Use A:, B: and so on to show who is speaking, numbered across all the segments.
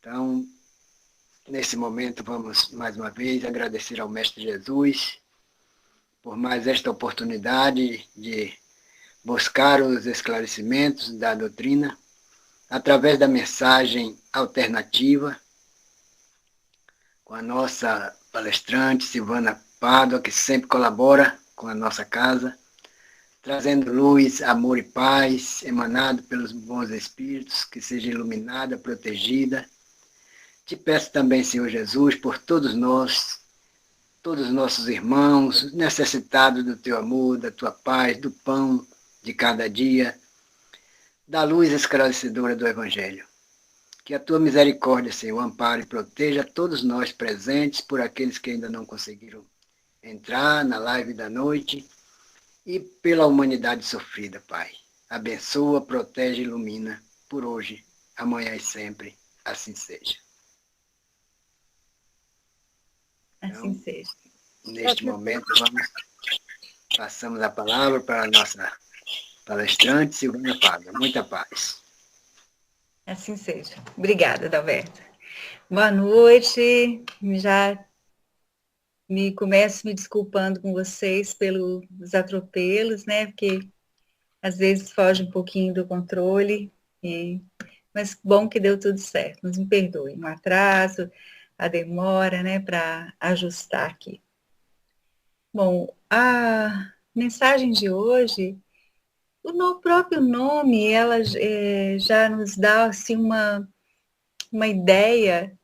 A: Então, nesse momento, vamos mais uma vez agradecer ao Mestre Jesus por mais esta oportunidade de buscar os esclarecimentos da doutrina através da mensagem alternativa com a nossa palestrante Silvana Pádua, que sempre colabora com a nossa casa, trazendo luz, amor e paz, emanado pelos bons espíritos, que seja iluminada, protegida. Te peço também, Senhor Jesus, por todos nós, todos os nossos irmãos, necessitados do teu amor, da tua paz, do pão de cada dia, da luz esclarecedora do Evangelho. Que a tua misericórdia, Senhor, ampare e proteja todos nós presentes, por aqueles que ainda não conseguiram entrar na live da noite, e pela humanidade sofrida, Pai. Abençoa, protege e ilumina por hoje, amanhã e sempre. Assim seja.
B: Assim seja.
A: Neste momento, passamos a palavra para a nossa palestrante, Silvana Pádua. Muita paz.
B: Assim seja. Obrigada, Adalberto. Boa noite. Já começo me desculpando com vocês pelos atropelos, né? Porque às vezes foge um pouquinho do controle, mas bom que deu tudo certo. Mas me perdoem o atraso, a demora, né, para ajustar aqui. Bom, a mensagem de hoje, o próprio nome, ela já nos dá assim, uma ideia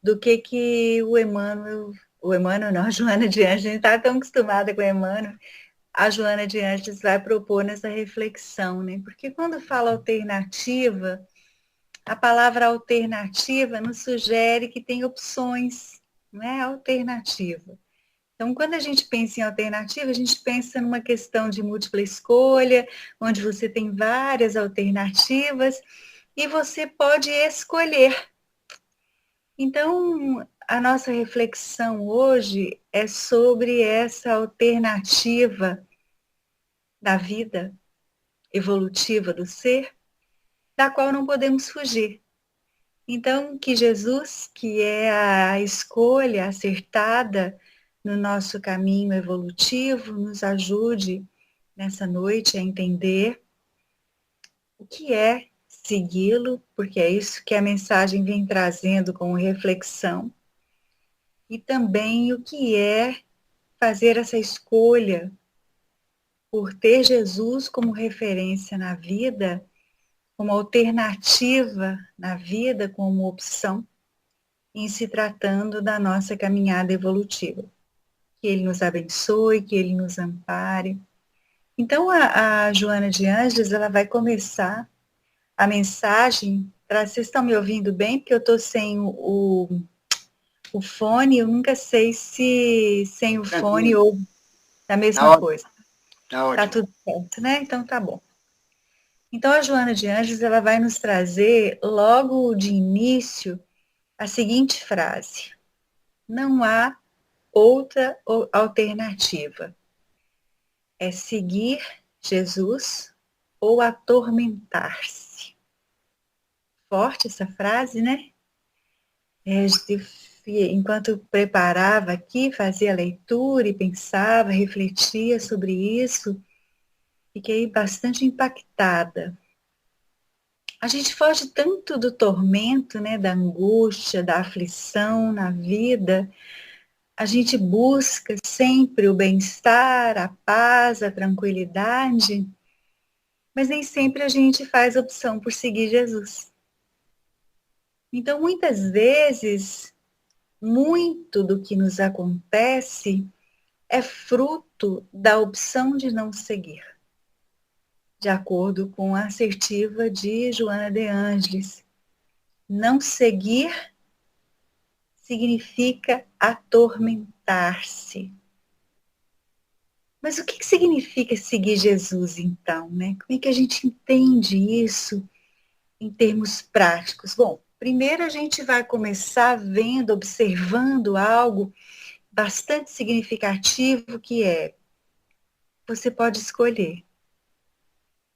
B: do que o Emmanuel não, a Joana de Ângeles, a gente está tão acostumada com o Emmanuel, a Joana de Ângeles vai propor nessa reflexão, né? Porque quando fala alternativa, a palavra alternativa nos sugere que tem opções, não é? Alternativa. Então, quando a gente pensa em alternativa, a gente pensa numa questão de múltipla escolha, onde você tem várias alternativas e você pode escolher. Então, a nossa reflexão hoje é sobre essa alternativa da vida evolutiva do ser, da qual não podemos fugir. Então, que Jesus, que é a escolha acertada no nosso caminho evolutivo, nos ajude nessa noite a entender o que é segui-lo, porque é isso que a mensagem vem trazendo como reflexão, e também o que é fazer essa escolha por ter Jesus como referência na vida, como alternativa na vida, como opção, em se tratando da nossa caminhada evolutiva. Que Ele nos abençoe, que Ele nos ampare. Então, a Joana de Ângeles, ela vai começar a mensagem. Vocês estão me ouvindo bem? Porque eu estou sem o fone, eu nunca sei se sem o fone ou a mesma coisa.
A: Tá ótimo.
B: Tá tudo certo, né? Então tá bom. Então a Joana de Ângeles, ela vai nos trazer logo de início a seguinte frase: não há outra alternativa. É seguir Jesus ou atormentar-se. Forte essa frase, né? Enquanto preparava aqui, fazia a leitura e pensava, refletia sobre isso, fiquei bastante impactada. A gente foge tanto do tormento, né, da angústia, da aflição na vida. A gente busca sempre o bem-estar, a paz, a tranquilidade, mas nem sempre a gente faz opção por seguir Jesus. Então, muitas vezes, muito do que nos acontece é fruto da opção de não seguir, de acordo com a assertiva de Joana de Ângeles. Não seguir significa atormentar-se. Mas o que significa seguir Jesus, então, né? Como é que a gente entende isso em termos práticos? Bom, primeiro a gente vai começar vendo, observando algo bastante significativo, que é: você pode escolher.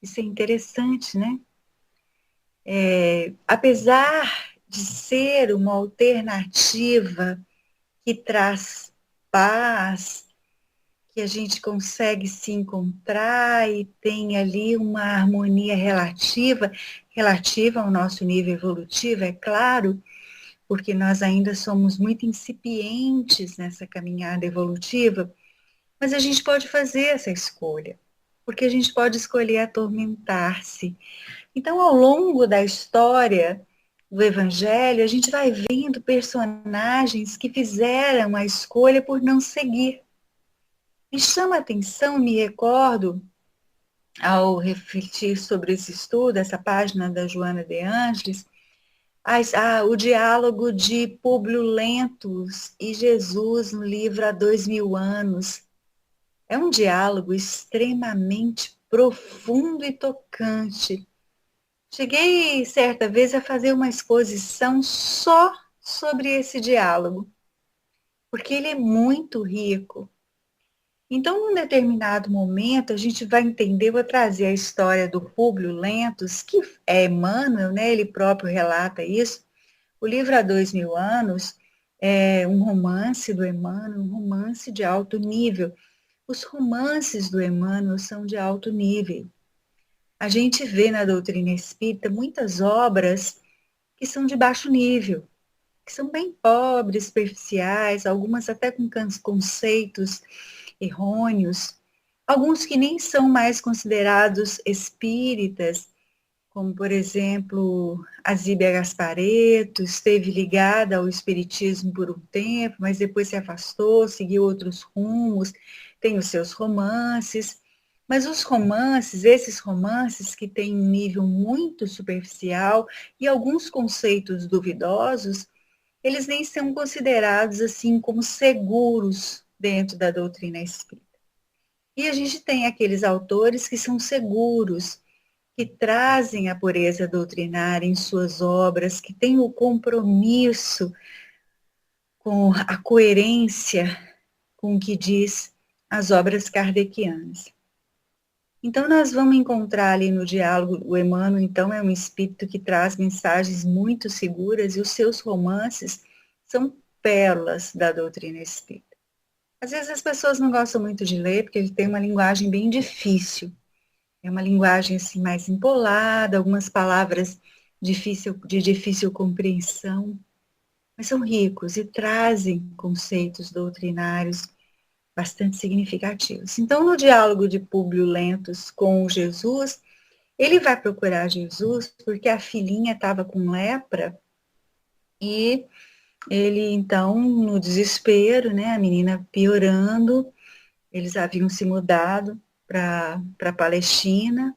B: Isso é interessante, né? Apesar de ser uma alternativa que traz paz, que a gente consegue se encontrar e tem ali uma harmonia relativa ao nosso nível evolutivo, é claro, porque nós ainda somos muito incipientes nessa caminhada evolutiva, mas a gente pode fazer essa escolha, porque a gente pode escolher atormentar-se. Então, ao longo da história do Evangelho, a gente vai vendo personagens que fizeram a escolha por não seguir. Me chama a atenção, me recordo, ao refletir sobre esse estudo, essa página da Joana de Ângeles, o diálogo de Públio Lentulus e Jesus no livro Há 2000 anos. É um diálogo extremamente profundo e tocante. Cheguei certa vez a fazer uma exposição só sobre esse diálogo, porque ele é muito rico. Então, num determinado momento, a gente vai entender, vou trazer a história do Públio Lentulus, que é Emmanuel, né? Ele próprio relata isso. O livro Há 2000 anos é um romance do Emmanuel, um romance de alto nível. Os romances do Emmanuel são de alto nível. A gente vê na doutrina espírita muitas obras que são de baixo nível, que são bem pobres, superficiais, algumas até com conceitos errôneos, alguns que nem são mais considerados espíritas, como, por exemplo, a Zíbia Gasparetto, esteve ligada ao espiritismo por um tempo, mas depois se afastou, seguiu outros rumos, tem os seus romances, mas os romances, esses romances que têm um nível muito superficial e alguns conceitos duvidosos, eles nem são considerados assim como seguros dentro da doutrina espírita. E a gente tem aqueles autores que são seguros, que trazem a pureza doutrinária em suas obras, que têm o compromisso com a coerência com o que diz as obras kardecianas. Então, nós vamos encontrar ali no diálogo, o Emmanuel, então, é um espírito que traz mensagens muito seguras e os seus romances são pérolas da doutrina espírita. Às vezes as pessoas não gostam muito de ler, porque ele tem uma linguagem bem difícil. É uma linguagem assim mais empolada, algumas palavras de difícil compreensão, mas são ricos e trazem conceitos doutrinários bastante significativos. Então, no diálogo de Públio Lentulus com Jesus, ele vai procurar Jesus porque a filhinha estava com lepra e ele, então, no desespero, né, a menina piorando, eles haviam se mudado para a Palestina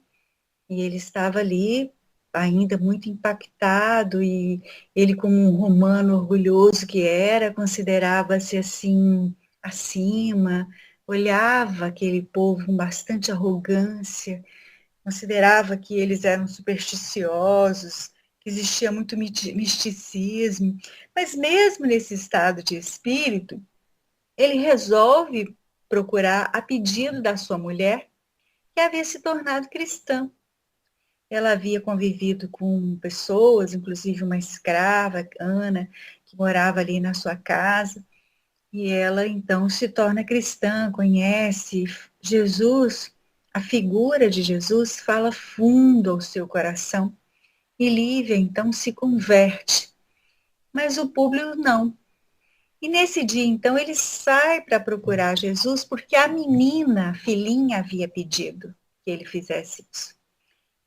B: e ele estava ali ainda muito impactado e ele, como um romano orgulhoso que era, considerava-se assim acima, olhava aquele povo com bastante arrogância, considerava que eles eram supersticiosos, que existia muito misticismo, mas mesmo nesse estado de espírito, ele resolve procurar a pedido da sua mulher, que havia se tornado cristã. Ela havia convivido com pessoas, inclusive uma escrava, Ana, que morava ali na sua casa, e ela então se torna cristã, conhece Jesus, a figura de Jesus fala fundo ao seu coração, e Lívia então se converte, mas o Públio não. E nesse dia, então, ele sai para procurar Jesus, porque a menina, a filhinha, havia pedido que ele fizesse isso,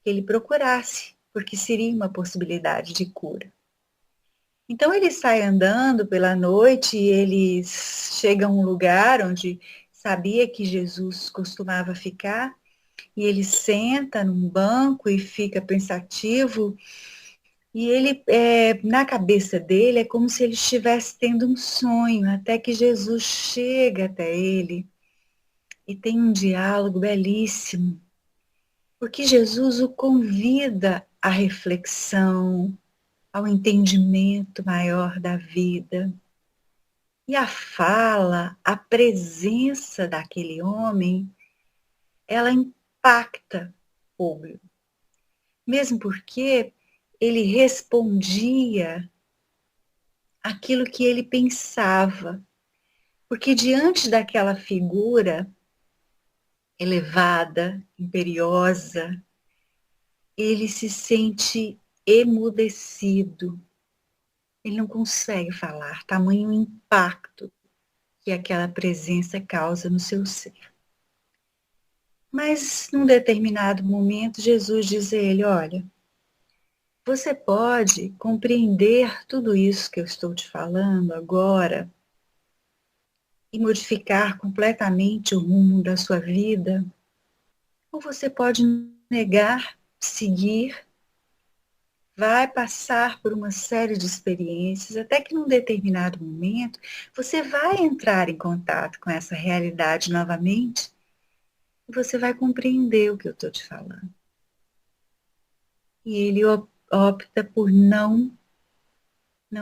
B: que ele procurasse, porque seria uma possibilidade de cura. Então ele sai andando pela noite e ele chega a um lugar onde sabia que Jesus costumava ficar, e ele senta num banco e fica pensativo, e ele, na cabeça dele, é como se ele estivesse tendo um sonho, até que Jesus chega até ele e tem um diálogo belíssimo, porque Jesus o convida à reflexão, ao entendimento maior da vida. E a fala, a presença daquele homem, ela impacta o público. Mesmo porque ele respondia aquilo que ele pensava. Porque diante daquela figura elevada, imperiosa, ele se sente emudecido. Ele não consegue falar, tamanho impacto que aquela presença causa no seu ser. Mas, num determinado momento, Jesus diz a ele, olha, você pode compreender tudo isso que eu estou te falando agora e modificar completamente o rumo da sua vida, ou você pode negar, seguir, vai passar por uma série de experiências, até que num determinado momento você vai entrar em contato com essa realidade novamente e você vai compreender o que eu estou te falando. E ele opta por não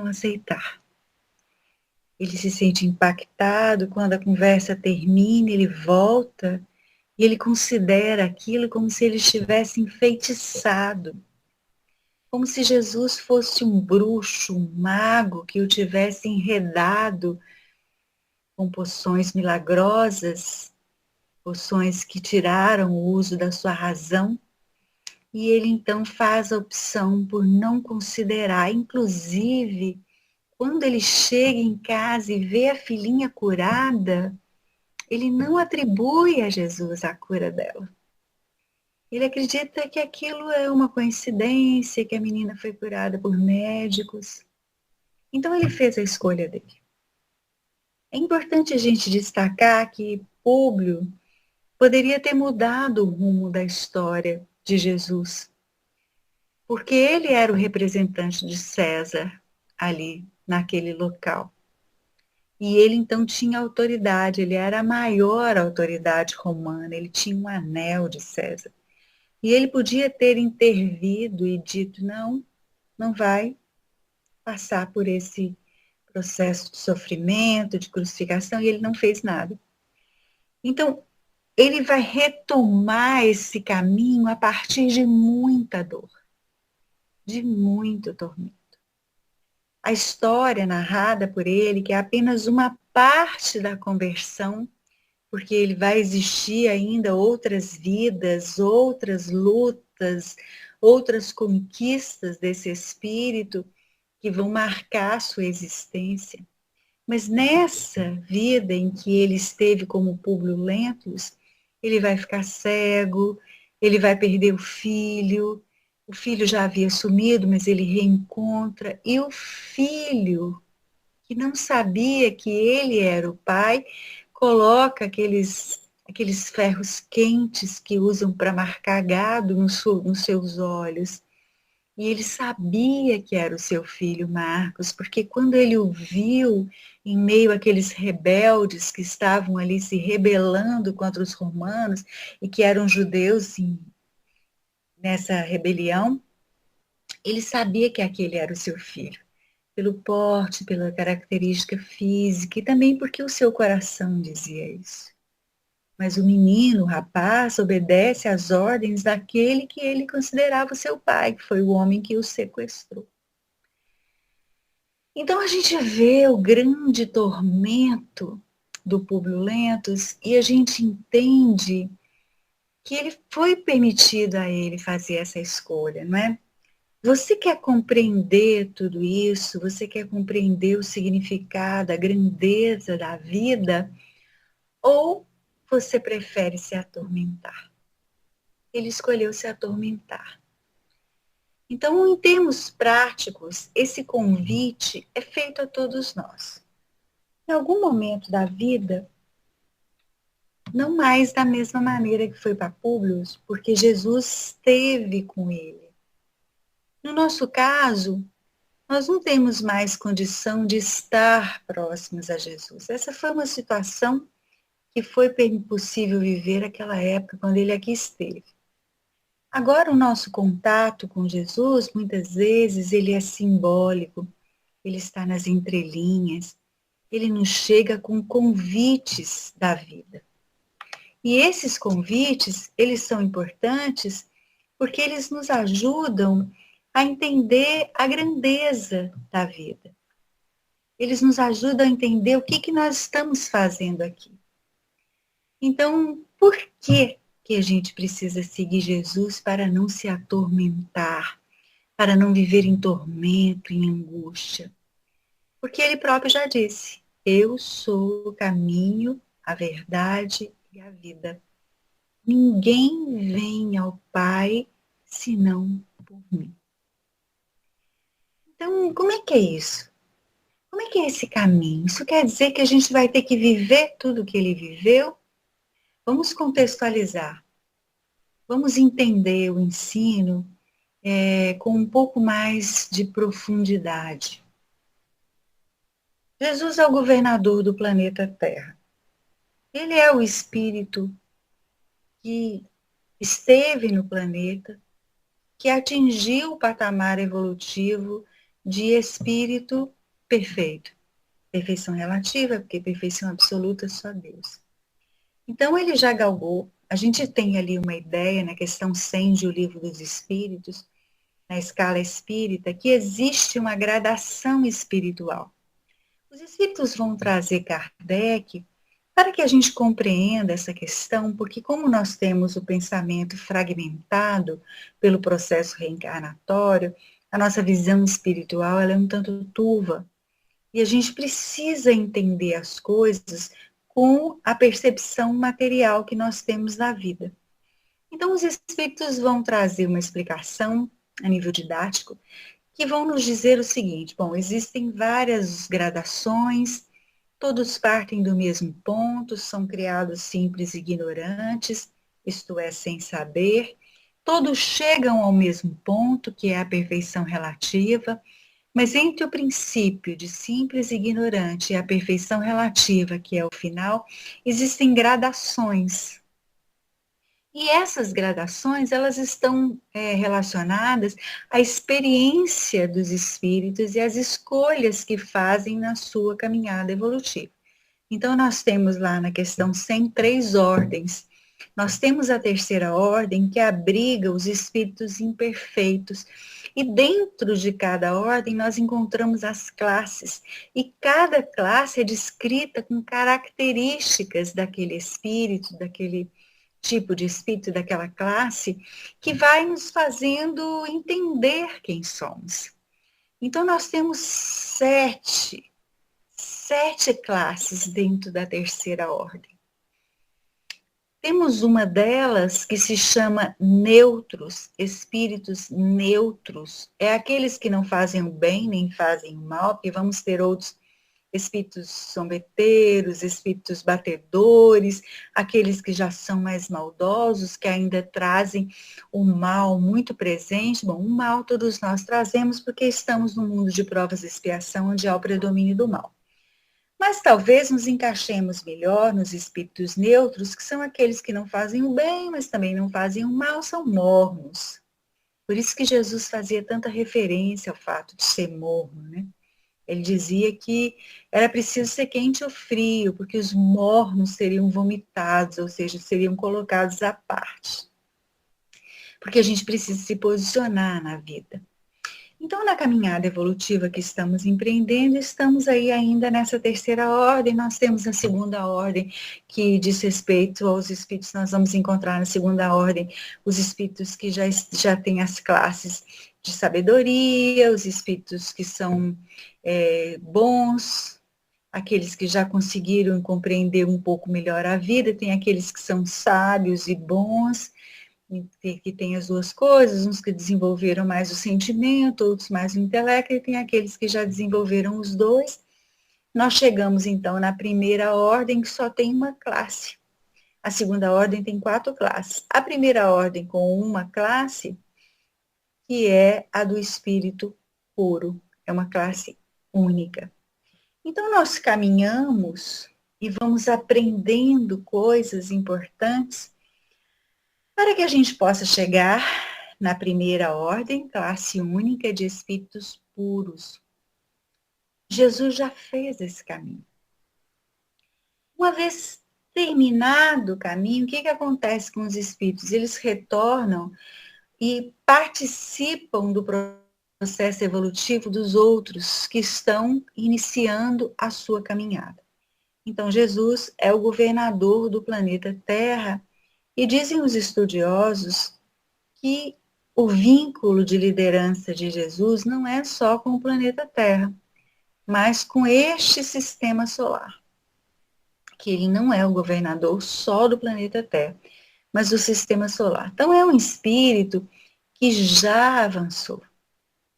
B: aceitar. Ele se sente impactado quando a conversa termina, ele volta e ele considera aquilo como se ele estivesse enfeitiçado. Como se Jesus fosse um bruxo, um mago que o tivesse enredado com poções milagrosas, poções que tiraram o uso da sua razão. E ele então faz a opção por não considerar, inclusive, quando ele chega em casa e vê a filhinha curada, ele não atribui a Jesus a cura dela. Ele acredita que aquilo é uma coincidência, que a menina foi curada por médicos. Então ele fez a escolha dele. É importante a gente destacar que Públio poderia ter mudado o rumo da história de Jesus, porque ele era o representante de César ali, naquele local. E ele então tinha autoridade, ele era a maior autoridade romana, ele tinha um anel de César. E ele podia ter intervido e dito, não vai passar por esse processo de sofrimento, de crucificação, e ele não fez nada. Então, ele vai retomar esse caminho a partir de muita dor, de muito tormento. A história narrada por ele, que é apenas uma parte da conversão, porque ele vai existir ainda outras vidas, outras lutas, outras conquistas desse espírito que vão marcar a sua existência. Mas nessa vida em que ele esteve como Públio Lentulus, ele vai ficar cego, ele vai perder o filho já havia sumido, mas ele reencontra, e o filho, que não sabia que ele era o pai, coloca aqueles ferros quentes que usam para marcar gado nos seus olhos. E ele sabia que era o seu filho Marcos, porque quando ele o viu em meio àqueles rebeldes que estavam ali se rebelando contra os romanos e que eram judeus nessa rebelião, ele sabia que aquele era o seu filho, pelo porte, pela característica física e também porque o seu coração dizia isso. Mas o menino, o rapaz, obedece às ordens daquele que ele considerava o seu pai, que foi o homem que o sequestrou. Então a gente vê o grande tormento do Públio Lentulus e a gente entende que ele foi permitido a ele fazer essa escolha, não é? Você quer compreender tudo isso? Você quer compreender o significado, a grandeza da vida? Ou você prefere se atormentar? Ele escolheu se atormentar. Então, em termos práticos, esse convite é feito a todos nós. Em algum momento da vida, não mais da mesma maneira que foi para Públio, porque Jesus esteve com ele. No nosso caso, nós não temos mais condição de estar próximos a Jesus. Essa foi uma situação que foi possível viver naquela época, quando ele aqui esteve. Agora, o nosso contato com Jesus, muitas vezes, ele é simbólico, ele está nas entrelinhas, ele nos chega com convites da vida. E esses convites, eles são importantes porque eles nos ajudam a entender a grandeza da vida. eles nos ajudam a entender o que nós estamos fazendo aqui. Então, por que a gente precisa seguir Jesus para não se atormentar, para não viver em tormento, em angústia? Porque ele próprio já disse, eu sou o caminho, a verdade e a vida. Ninguém vem ao Pai senão por mim. Então, como é que é isso? Como é que é esse caminho? Isso quer dizer que a gente vai ter que viver tudo o que ele viveu? Vamos contextualizar. Vamos entender o ensino com um pouco mais de profundidade. Jesus é o governador do planeta Terra. Ele é o Espírito que esteve no planeta, que atingiu o patamar evolutivo de espírito perfeito. Perfeição relativa, porque perfeição absoluta é só Deus. Então ele já galgou, a gente tem ali uma ideia na questão 100 de O Livro dos Espíritos, na escala espírita, que existe uma gradação espiritual. Os espíritos vão trazer Kardec para que a gente compreenda essa questão, porque como nós temos o pensamento fragmentado pelo processo reencarnatório, a nossa visão espiritual ela é um tanto turva. E a gente precisa entender as coisas com a percepção material que nós temos da vida. Então, os espíritos vão trazer uma explicação a nível didático que vão nos dizer o seguinte, bom, existem várias gradações, todos partem do mesmo ponto, são criados simples e ignorantes, isto é, sem saber, todos chegam ao mesmo ponto, que é a perfeição relativa, mas entre o princípio de simples e ignorante e a perfeição relativa, que é o final, existem gradações. E essas gradações, elas estão relacionadas à experiência dos espíritos e às escolhas que fazem na sua caminhada evolutiva. Então, nós temos lá na questão 100 três ordens. Nós temos a terceira ordem, que abriga os espíritos imperfeitos. E dentro de cada ordem, nós encontramos as classes. E cada classe é descrita com características daquele espírito, daquele tipo de espírito daquela classe, que vai nos fazendo entender quem somos. Então, nós temos sete classes dentro da terceira ordem. Temos uma delas que se chama neutros, espíritos neutros. É aqueles que não fazem o bem nem fazem o mal, porque vamos ter outros espíritos zombeteiros, espíritos batedores, aqueles que já são mais maldosos, que ainda trazem o mal muito presente. Bom, o mal todos nós trazemos porque estamos num mundo de provas e expiação, onde há o predomínio do mal. Mas talvez nos encaixemos melhor nos espíritos neutros, que são aqueles que não fazem o bem, mas também não fazem o mal, são mornos. Por isso que Jesus fazia tanta referência ao fato de ser morno, né? Ele dizia que era preciso ser quente ou frio, porque os mornos seriam vomitados, ou seja, seriam colocados à parte. Porque a gente precisa se posicionar na vida. Então, na caminhada evolutiva que estamos empreendendo, estamos aí ainda nessa terceira ordem, nós temos a segunda ordem, que diz respeito aos espíritos, nós vamos encontrar na segunda ordem os espíritos que já têm as classes de sabedoria, os espíritos que são bons, aqueles que já conseguiram compreender um pouco melhor a vida, tem aqueles que são sábios e bons, que tem as duas coisas, uns que desenvolveram mais o sentimento, outros mais o intelecto, e tem aqueles que já desenvolveram os dois. Nós chegamos, então, na primeira ordem, que só tem uma classe. A segunda ordem tem 4 classes. A primeira ordem com uma classe, que é a do espírito puro. É uma classe única. Então, nós caminhamos e vamos aprendendo coisas importantes para que a gente possa chegar na primeira ordem, classe única de espíritos puros. Jesus já fez esse caminho. Uma vez terminado o caminho, o que acontece com os espíritos? Eles retornam e participam do processo evolutivo dos outros que estão iniciando a sua caminhada. Então, Jesus é o governador do planeta Terra e dizem os estudiosos que o vínculo de liderança de Jesus não é só com o planeta Terra, mas com este sistema solar. Que ele não é o governador só do planeta Terra, mas do sistema solar. Então, é um espírito que já avançou,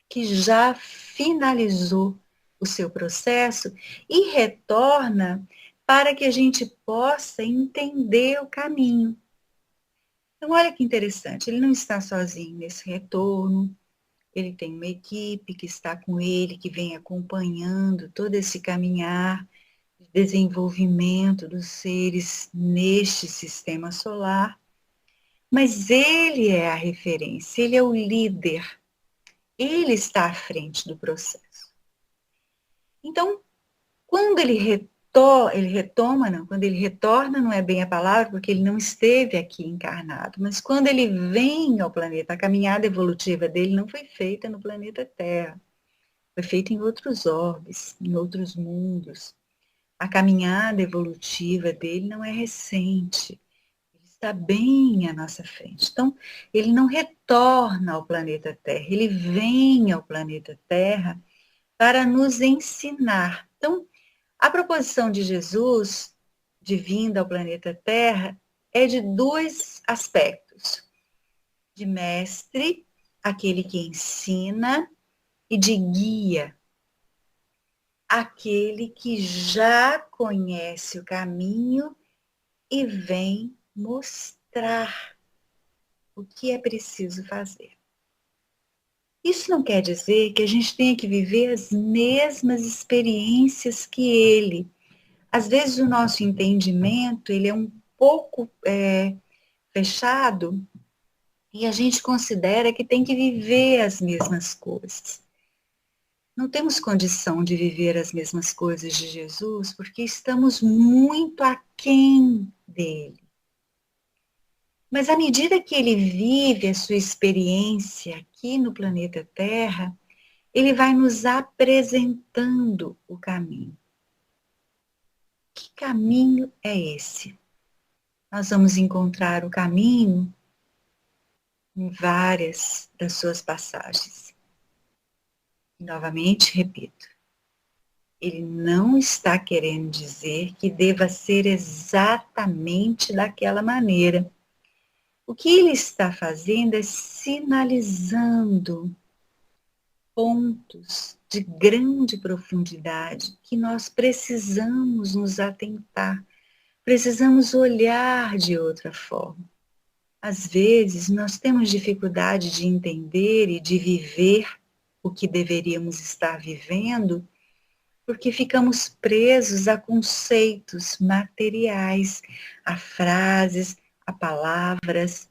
B: que já finalizou o seu processo e retorna para que a gente possa entender o caminho. Então, olha que interessante, ele não está sozinho nesse retorno, ele tem uma equipe que está com ele, que vem acompanhando todo esse caminhar de desenvolvimento dos seres neste sistema solar, mas ele é a referência, ele é o líder, ele está à frente do processo. Então, quando ele retorna, não é bem a palavra, porque ele não esteve aqui encarnado, mas quando ele vem ao planeta, a caminhada evolutiva dele não foi feita no planeta Terra, foi feita em outros orbes, em outros mundos. A caminhada evolutiva dele não é recente, ele está bem à nossa frente. Então, ele não retorna ao planeta Terra, ele vem ao planeta Terra para nos ensinar. Então, a proposição de Jesus, de vinda ao planeta Terra, é de dois aspectos. De mestre, aquele que ensina, e de guia, aquele que já conhece o caminho e vem mostrar o que é preciso fazer. Isso não quer dizer que a gente tenha que viver as mesmas experiências que ele. Às vezes o nosso entendimento ele é um pouco fechado e a gente considera que tem que viver as mesmas coisas. Não temos condição de viver as mesmas coisas de Jesus porque estamos muito aquém dele. Mas à medida que ele vive a sua experiência aqui no planeta Terra, ele vai nos apresentando o caminho. Que caminho é esse? Nós vamos encontrar o caminho em várias das suas passagens. E, novamente, repito, ele não está querendo dizer que deva ser exatamente daquela maneira. O que ele está fazendo é sinalizando pontos de grande profundidade que nós precisamos nos atentar, precisamos olhar de outra forma. Às vezes, nós temos dificuldade de entender e de viver o que deveríamos estar vivendo, porque ficamos presos a conceitos materiais, a frases, a palavras,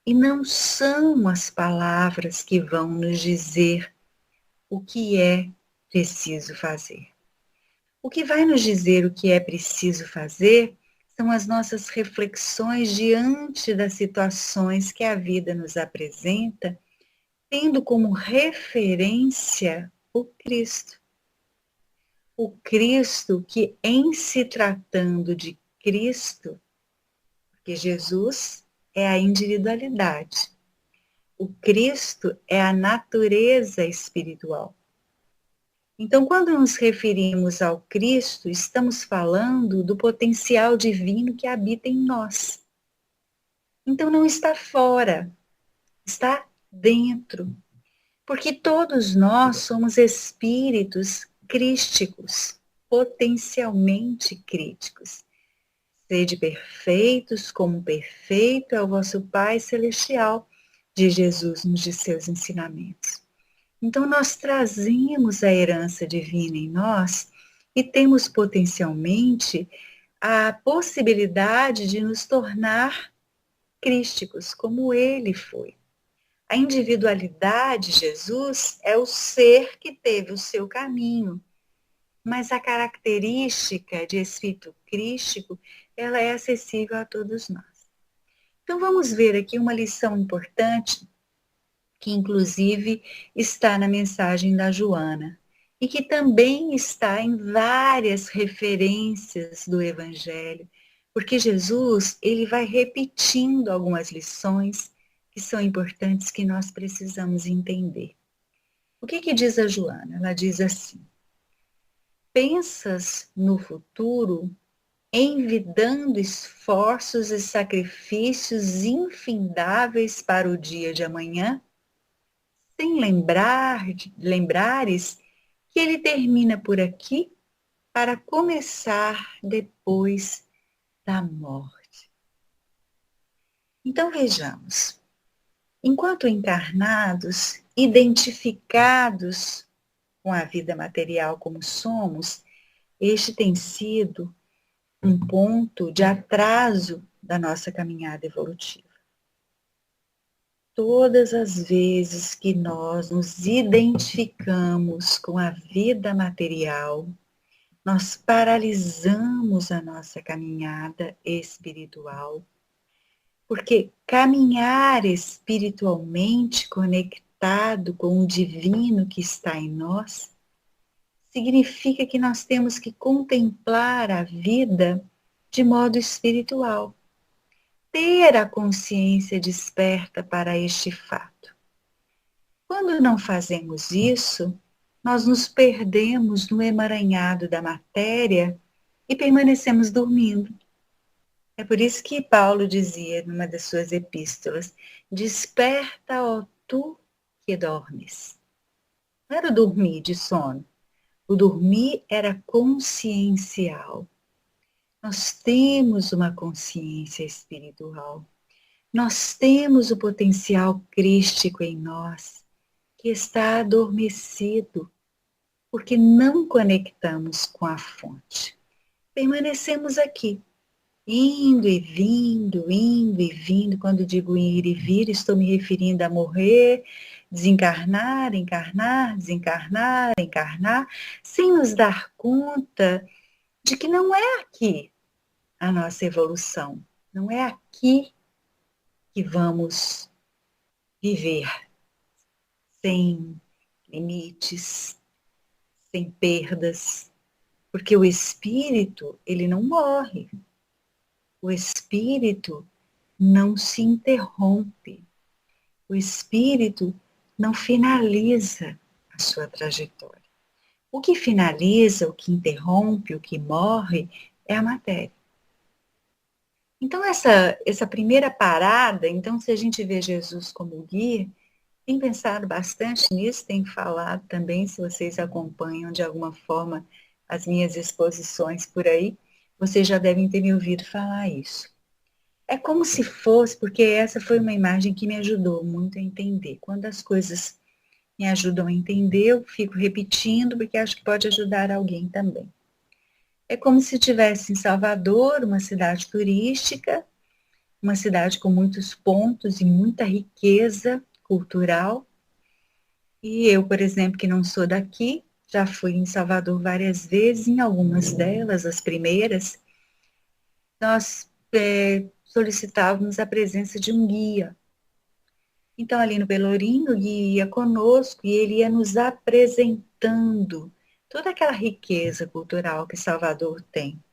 B: e não são as palavras que vão nos dizer o que é preciso fazer. O que vai nos dizer o que é preciso fazer são as nossas reflexões diante das situações que a vida nos apresenta, tendo como referência o Cristo. O Cristo que, em se tratando de Cristo, porque Jesus é a individualidade, o Cristo é a natureza espiritual. Então, quando nos referimos ao Cristo, estamos falando do potencial divino que habita em nós. Então, não está fora, está dentro. Porque todos nós somos espíritos crísticos, potencialmente críticos. Sede perfeitos, como perfeito é o vosso Pai Celestial, diz Jesus nos de seus ensinamentos. Então, nós trazemos a herança divina em nós e temos potencialmente a possibilidade de nos tornar crísticos, como ele foi. A individualidade, Jesus, é o ser que teve o seu caminho, mas a característica de espírito crístico, ela é acessível a todos nós. Então, vamos ver aqui uma lição importante que inclusive está na mensagem da Joana, e que também está em várias referências do Evangelho, porque Jesus, ele vai repetindo algumas lições que são importantes, que nós precisamos entender. O que diz a Joana? Ela diz assim: pensas no futuro envidando esforços e sacrifícios infindáveis para o dia de amanhã, sem lembrares que ele termina por aqui para começar depois da morte. Então vejamos, enquanto encarnados, identificados com a vida material como somos, este tem sido um ponto de atraso da nossa caminhada evolutiva. Todas as vezes que nós nos identificamos com a vida material, nós paralisamos a nossa caminhada espiritual, porque caminhar espiritualmente conectado com o divino que está em nós significa que nós temos que contemplar a vida de modo espiritual, ter a consciência desperta para este fato. Quando não fazemos isso, nós nos perdemos no emaranhado da matéria e permanecemos dormindo. É por isso que Paulo dizia numa das suas epístolas: desperta, ó tu que dormes. Não era o dormir de sono. O dormir era consciencial. Nós temos uma consciência espiritual. Nós temos o potencial crístico em nós, que está adormecido, porque não conectamos com a fonte. Permanecemos aqui, indo e vindo, indo e vindo. Quando digo ir e vir, estou me referindo a morrer, desencarnar, encarnar, desencarnar, encarnar, sem nos dar conta de que não é aqui a nossa evolução, não é aqui que vamos viver sem limites, sem perdas, porque o espírito, ele não morre. O espírito não se interrompe. O espírito não finaliza a sua trajetória. O que finaliza, o que interrompe, o que morre é a matéria. Então, essa primeira parada, então, se a gente vê Jesus como guia, tem pensado bastante nisso, tem falado também, se vocês acompanham de alguma forma as minhas exposições por aí, vocês já devem ter me ouvido falar isso. É como se fosse, porque essa foi uma imagem que me ajudou muito a entender. Quando as coisas me ajudam a entender, eu fico repetindo, porque acho que pode ajudar alguém também. É como se tivesse em Salvador, uma cidade turística, uma cidade com muitos pontos e muita riqueza cultural. E eu, por exemplo, que não sou daqui, já fui em Salvador várias vezes, em algumas delas, as primeiras, nós solicitávamos a presença de um guia. Então, ali no Pelourinho, o guia ia conosco e ele ia nos apresentando toda aquela riqueza cultural que Salvador tem.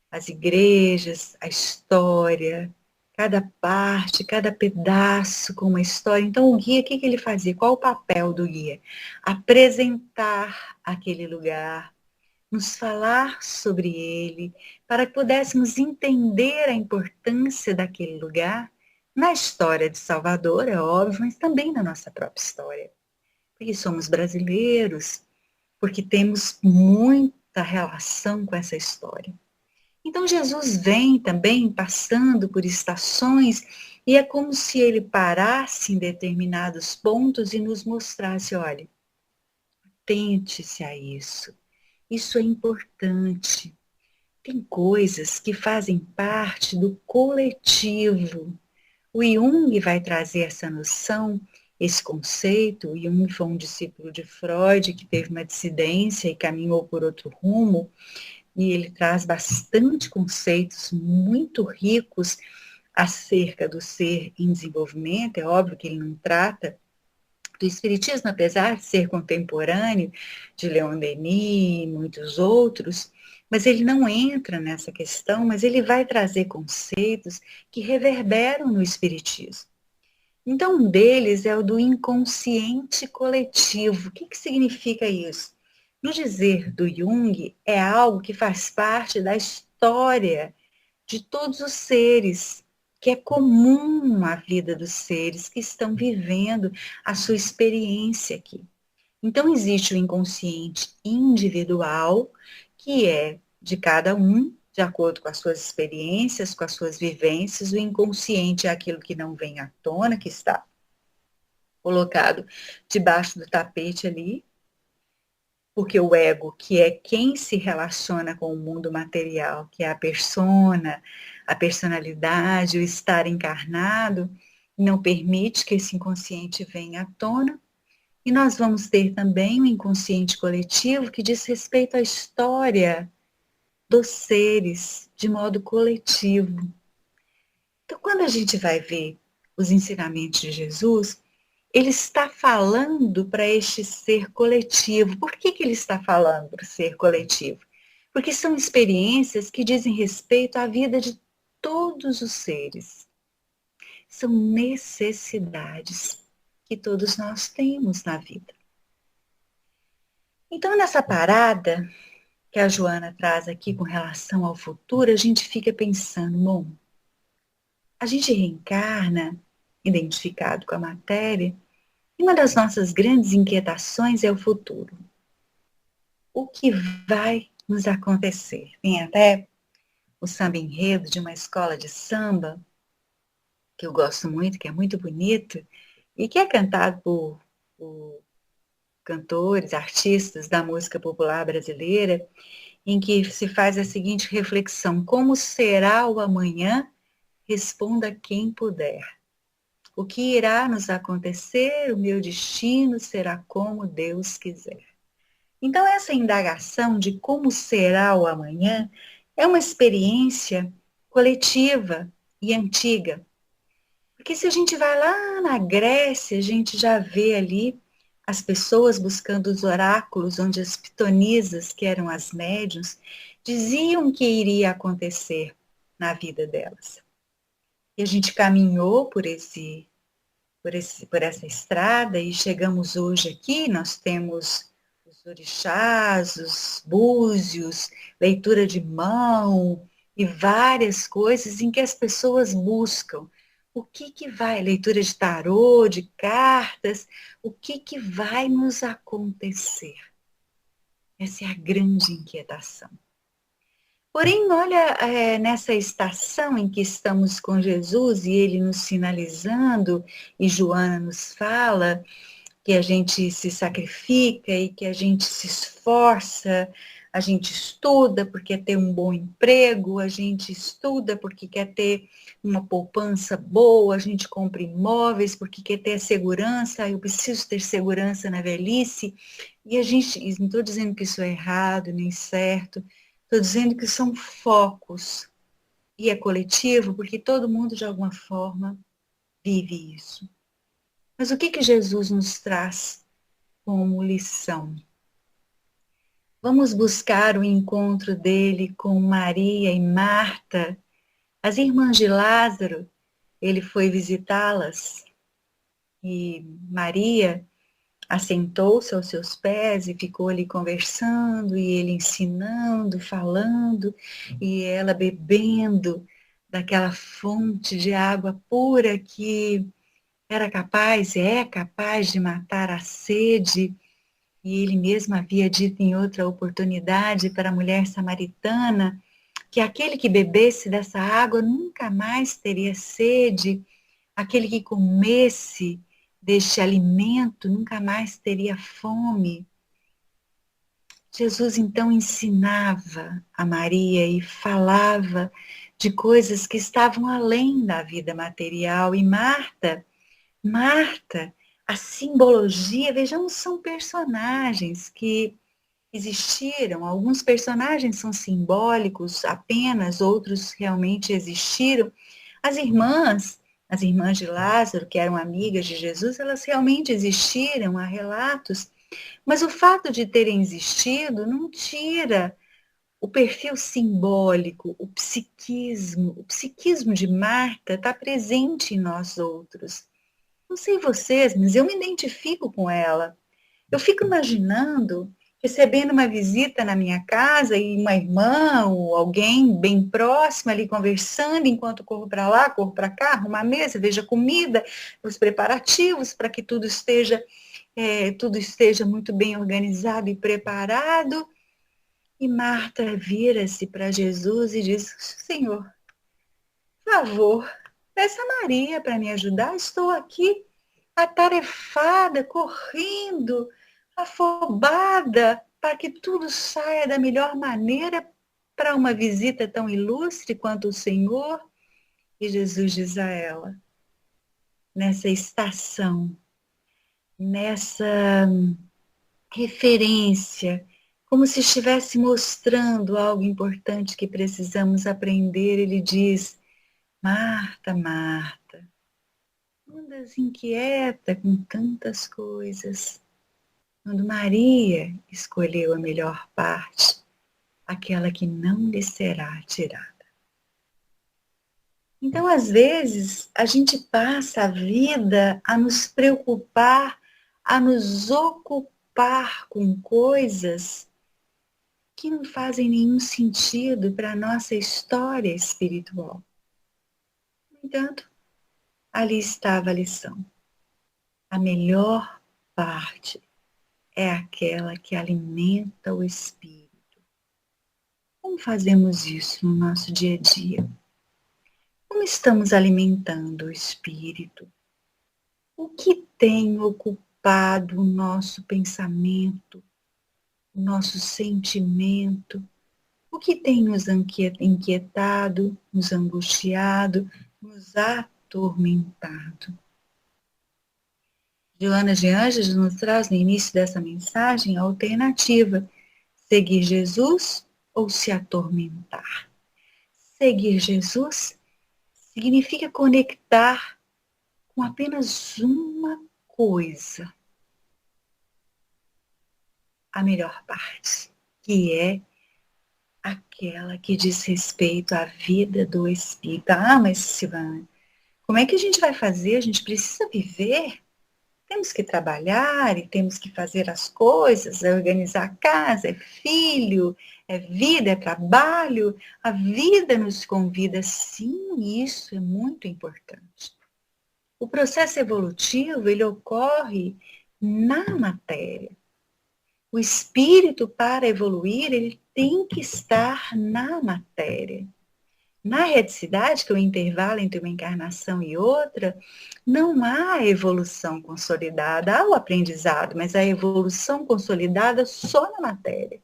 B: As igrejas, a história, cada parte, cada pedaço com uma história. Então, o guia, o que ele fazia? Qual o papel do guia? Apresentar aquele lugar, nos falar sobre ele, para que pudéssemos entender a importância daquele lugar na história de Salvador, é óbvio, mas também na nossa própria história. Porque somos brasileiros, porque temos muita relação com essa história. Então, Jesus vem também passando por estações e é como se ele parasse em determinados pontos e nos mostrasse, olha, atente-se a isso. Isso é importante. Tem coisas que fazem parte do coletivo. O Jung vai trazer essa noção, esse conceito. O Jung foi um discípulo de Freud que teve uma dissidência e caminhou por outro rumo. E ele traz bastante conceitos muito ricos acerca do ser em desenvolvimento. É óbvio que ele não trata do Espiritismo, apesar de ser contemporâneo de Leon Denis e muitos outros, mas ele não entra nessa questão, mas ele vai trazer conceitos que reverberam no Espiritismo. Então, um deles é o do inconsciente coletivo. O que significa isso? No dizer do Jung, é algo que faz parte da história de todos os seres, que é comum à vida dos seres que estão vivendo a sua experiência aqui. Então, existe o inconsciente individual, que é de cada um, de acordo com as suas experiências, com as suas vivências. O inconsciente é aquilo que não vem à tona, que está colocado debaixo do tapete ali, porque o ego, que é quem se relaciona com o mundo material, que é a persona, a personalidade, o estar encarnado, não permite que esse inconsciente venha à tona. E nós vamos ter também o inconsciente coletivo, que diz respeito à história dos seres de modo coletivo. Então, quando a gente vai ver os ensinamentos de Jesus, ele está falando para este ser coletivo. Por que ele está falando para o ser coletivo? Porque são experiências que dizem respeito à vida de todos os seres. São necessidades que todos nós temos na vida. Então, nessa parada que a Joana traz aqui com relação ao futuro, a gente fica pensando, bom, a gente reencarna, identificado com a matéria, e uma das nossas grandes inquietações é o futuro. O que vai nos acontecer? Tem até o samba enredo de uma escola de samba, que eu gosto muito, que é muito bonito, e que é cantado por cantores, artistas da música popular brasileira, em que se faz a seguinte reflexão: como será o amanhã? Responda quem puder. O que irá nos acontecer? O meu destino será como Deus quiser. Então, essa indagação de como será o amanhã é uma experiência coletiva e antiga. Porque se a gente vai lá na Grécia, a gente já vê ali as pessoas buscando os oráculos, onde as pitonisas, que eram as médiuns, diziam que iria acontecer na vida delas. E a gente caminhou por essa estrada e chegamos hoje aqui, nós temos os orixás, os búzios, leitura de mão e várias coisas em que as pessoas buscam. O que vai, leitura de tarô, de cartas, o que vai nos acontecer? Essa é a grande inquietação. Porém, olha, nessa estação em que estamos com Jesus e ele nos sinalizando, e Joana nos fala que a gente se sacrifica e que a gente se esforça, a gente estuda porque quer ter um bom emprego, a gente estuda porque quer ter uma poupança boa, a gente compra imóveis porque quer ter segurança, eu preciso ter segurança na velhice, e a gente, não estou dizendo que isso é errado nem certo, estou dizendo que são focos, e é coletivo porque todo mundo de alguma forma vive isso. Mas o que Jesus nos traz como lição? Vamos buscar o encontro dele com Maria e Marta, as irmãs de Lázaro. Ele foi visitá-las e Maria assentou-se aos seus pés e ficou ali conversando, e ele ensinando, falando, e ela bebendo daquela fonte de água pura que era capaz, é capaz de matar a sede. E ele mesmo havia dito em outra oportunidade para a mulher samaritana que aquele que bebesse dessa água nunca mais teria sede, aquele que comesse deste alimento nunca mais teria fome. Jesus então ensinava a Maria e falava de coisas que estavam além da vida material. E Marta, a simbologia, vejamos, são personagens que existiram. Alguns personagens são simbólicos apenas, outros realmente existiram. As irmãs, As irmãs de Lázaro, que eram amigas de Jesus, elas realmente existiram, há relatos, mas o fato de terem existido não tira o perfil simbólico, o psiquismo de Marta está presente em nós outros. Não sei vocês, mas eu me identifico com ela. Eu fico imaginando recebendo uma visita na minha casa e uma irmã ou alguém bem próximo ali conversando enquanto corro para lá, corro para cá, arrumo a mesa, vejo a comida, os preparativos para que tudo esteja muito bem organizado e preparado. E Marta vira-se para Jesus e diz: Senhor, por favor, peça a Maria para me ajudar. Estou aqui atarefada, correndo, afobada, para que tudo saia da melhor maneira para uma visita tão ilustre quanto o Senhor. E Jesus diz a ela, nessa estação, nessa referência, como se estivesse mostrando algo importante que precisamos aprender, ele diz: Marta, Marta, andas inquieta com tantas coisas, quando Maria escolheu a melhor parte, aquela que não lhe será tirada. Então, às vezes, a gente passa a vida a nos preocupar, a nos ocupar com coisas que não fazem nenhum sentido para a nossa história espiritual. No entanto, ali estava a lição. A melhor parte é aquela que alimenta o espírito. Como fazemos isso no nosso dia a dia? Como estamos alimentando o espírito? O que tem ocupado o nosso pensamento, o nosso sentimento? O que tem nos inquietado, nos angustiado, nos atormentado? Joana de Ângeles nos traz no início dessa mensagem a alternativa: seguir Jesus ou se atormentar. Seguir Jesus significa conectar com apenas uma coisa, a melhor parte, que é aquela que diz respeito à vida do espírito. Ah, mas Silvana, como é que a gente vai fazer? A gente precisa viver. Temos que trabalhar e temos que fazer as coisas, é organizar a casa, é filho, é vida, é trabalho. A vida nos convida, sim, isso é muito importante. O processo evolutivo, ele ocorre na matéria. O espírito, para evoluir, ele tem que estar na matéria. Na reticidade, que é o intervalo entre uma encarnação e outra, não há evolução consolidada, há o aprendizado, mas a evolução consolidada só na matéria.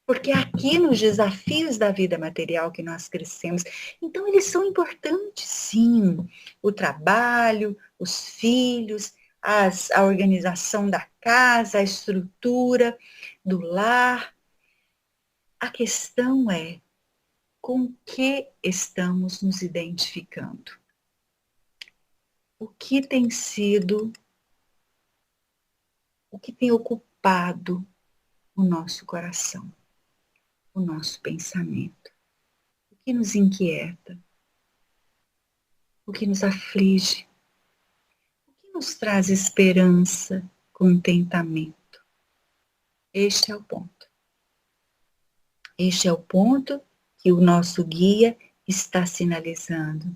B: Porque é aqui nos desafios da vida material que nós crescemos. Então, eles são importantes, sim. O trabalho, os filhos, a organização da casa, a estrutura do lar. A questão é, com que estamos nos identificando? O que tem sido, o que tem ocupado o nosso coração, o nosso pensamento? O que nos inquieta? O que nos aflige? O que nos traz esperança, contentamento? Este é o ponto. Este é o ponto que o nosso guia está sinalizando.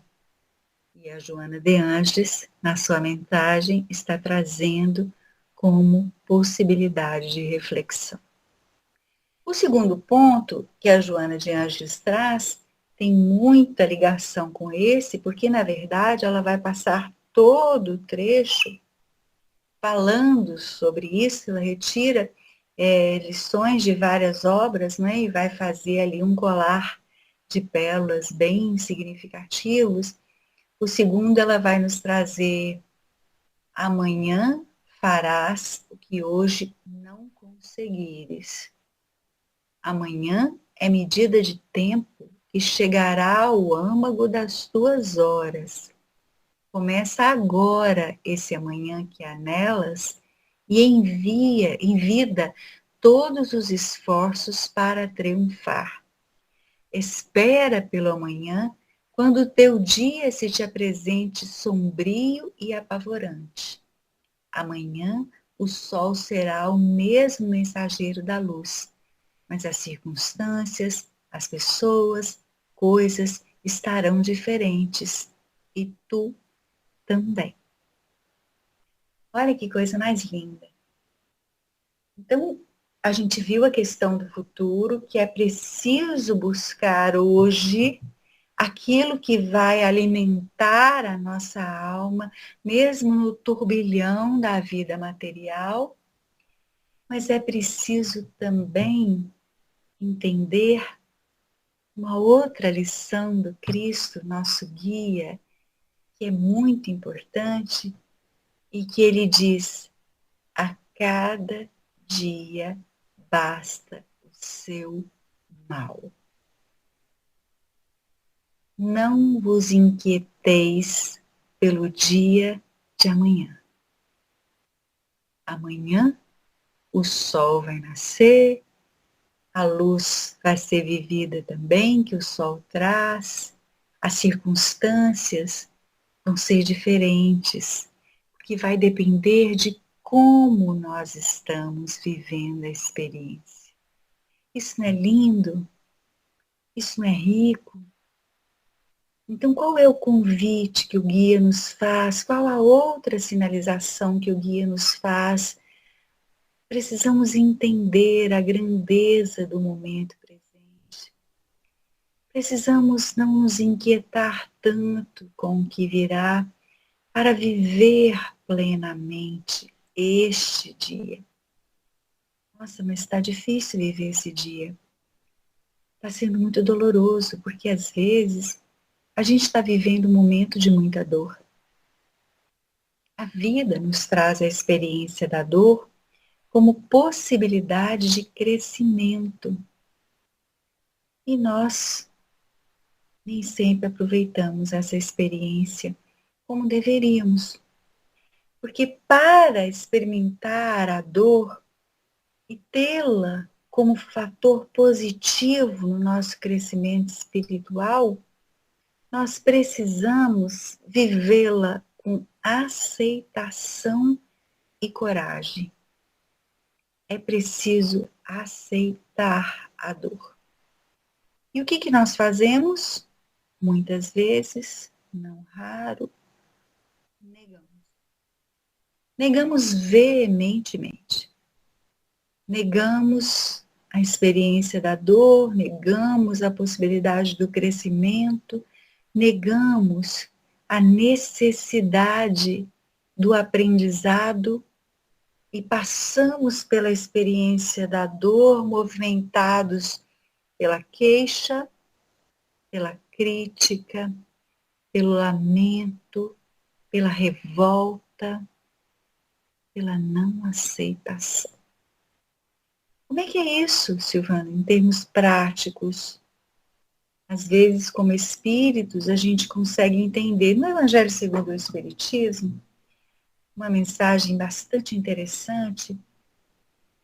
B: E a Joana de Ângeles, na sua mensagem, está trazendo como possibilidade de reflexão. O segundo ponto que a Joana de Ângeles traz tem muita ligação com esse, porque, na verdade, ela vai passar todo o trecho falando sobre isso. Ela retira lições de várias obras, né, e vai fazer ali um colar de pérolas bem significativos. O segundo, ela vai nos trazer: amanhã farás o que hoje não conseguires. Amanhã é medida de tempo que chegará ao âmago das tuas horas. começa agora esse amanhã que há nelas e envida todos os esforços para triunfar. Espera pelo amanhã, quando o teu dia se te apresente sombrio e apavorante. Amanhã o sol será o mesmo mensageiro da luz, mas as circunstâncias, as pessoas, coisas estarão diferentes e tu também. Olha que coisa mais linda. Então, a gente viu a questão do futuro, que é preciso buscar hoje aquilo que vai alimentar a nossa alma, mesmo no turbilhão da vida material, mas é preciso também entender uma outra lição do Cristo, nosso guia, que é muito importante e que ele diz: a cada dia basta o seu mal. Não vos inquieteis pelo dia de amanhã. Amanhã o sol vai nascer, a luz vai ser vivida também, que o sol traz, as circunstâncias vão ser diferentes, porque vai depender de como nós estamos vivendo a experiência. Isso não é lindo? Isso não é rico? Então, qual é o convite que o guia nos faz? Qual a outra sinalização que o guia nos faz? Precisamos entender a grandeza do momento presente. Precisamos não nos inquietar tanto com o que virá para viver plenamente este dia. Nossa, mas está difícil viver esse dia. Está sendo muito doloroso, porque às vezes a gente está vivendo um momento de muita dor. A vida nos traz a experiência da dor como possibilidade de crescimento. E nós nem sempre aproveitamos essa experiência como deveríamos. Porque para experimentar a dor e tê-la como fator positivo no nosso crescimento espiritual, nós precisamos vivê-la com aceitação e coragem. É preciso aceitar a dor. E o que nós fazemos? Muitas vezes, não raro, negamos. Negamos veementemente. Negamos a experiência da dor, negamos a possibilidade do crescimento, negamos a necessidade do aprendizado e passamos pela experiência da dor, movimentados pela queixa, pela crítica, pelo lamento, pela revolta, pela não aceitação. Como é que é isso, Silvana, em termos práticos? Às vezes, como espíritos, a gente consegue entender no Evangelho segundo o Espiritismo, uma mensagem bastante interessante.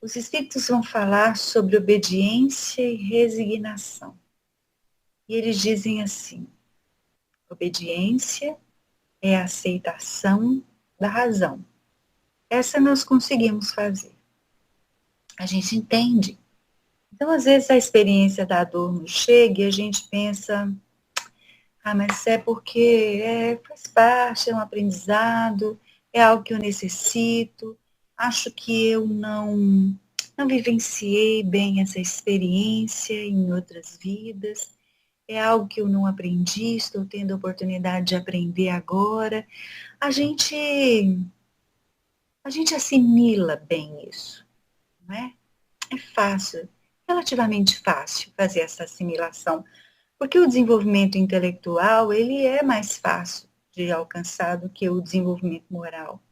B: Os espíritos vão falar sobre obediência e resignação. E eles dizem assim: obediência é a aceitação da razão. Essa nós conseguimos fazer. A gente entende. Então, às vezes, a experiência da dor nos chega e a gente pensa: mas é porque faz parte, é um aprendizado, é algo que eu necessito, acho que eu não vivenciei bem essa experiência em outras vidas, é algo que eu não aprendi, estou tendo a oportunidade de aprender agora. A gente assimila bem isso, não é? É fácil, relativamente fácil fazer essa assimilação, porque o desenvolvimento intelectual, ele é mais fácil de alcançar do que o desenvolvimento moral.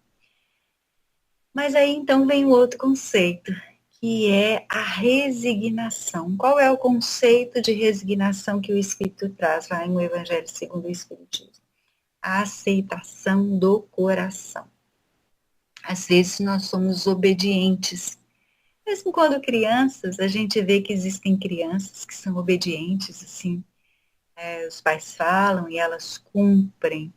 B: Mas aí então vem o outro conceito, que é a resignação. Qual é o conceito de resignação que o Espírito traz lá no Evangelho segundo o Espiritismo? a aceitação do coração. Às vezes nós somos obedientes. Mesmo quando crianças, a gente vê que existem crianças que são obedientes, assim. Os pais falam e elas cumprem,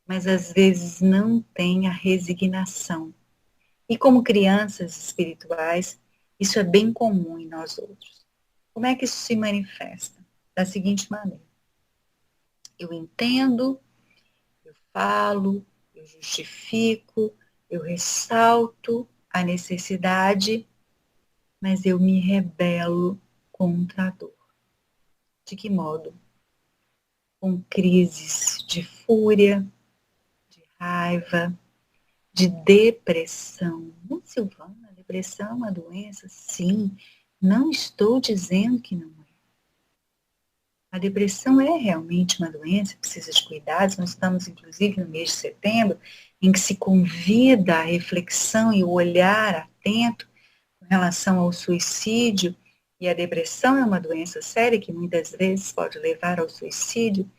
B: mas às vezes não têm a resignação. E como crianças espirituais, isso é bem comum em nós outros. Como é que isso se manifesta? Da seguinte maneira: eu entendo, eu falo, eu justifico, eu ressalto a necessidade, mas eu me rebelo contra a dor. De que modo? Com crises de fúria, de raiva, de depressão. Silvana, a depressão é uma doença? Sim, não estou dizendo que não é. A depressão é realmente uma doença, precisa de cuidados. Nós estamos, inclusive, no mês de setembro, em que se convida a reflexão e o olhar atento com relação ao suicídio. E a depressão é uma doença séria que muitas vezes pode levar ao suicídio.